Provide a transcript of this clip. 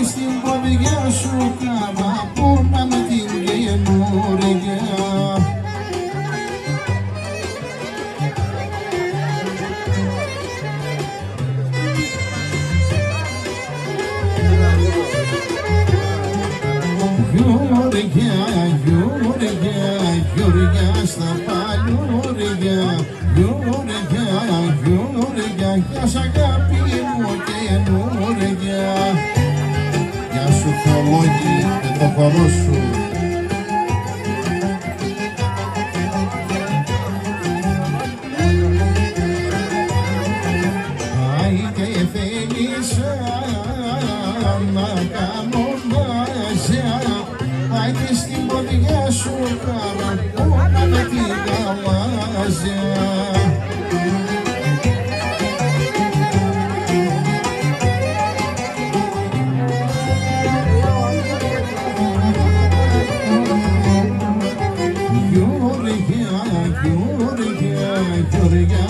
στην ποδιά σου κάμα που να με την καινούρια. Γιώργια στα παλιούρια, Γιώργια, γεια σ' αγάπη μου καινούρια. Γεια σου θεολόγη και το χορό σου. Άιτε θέλησα να κάνω μάζια, άιτε στην ποδιά σου κάμα που να με την γαλάζια. Γιώργια,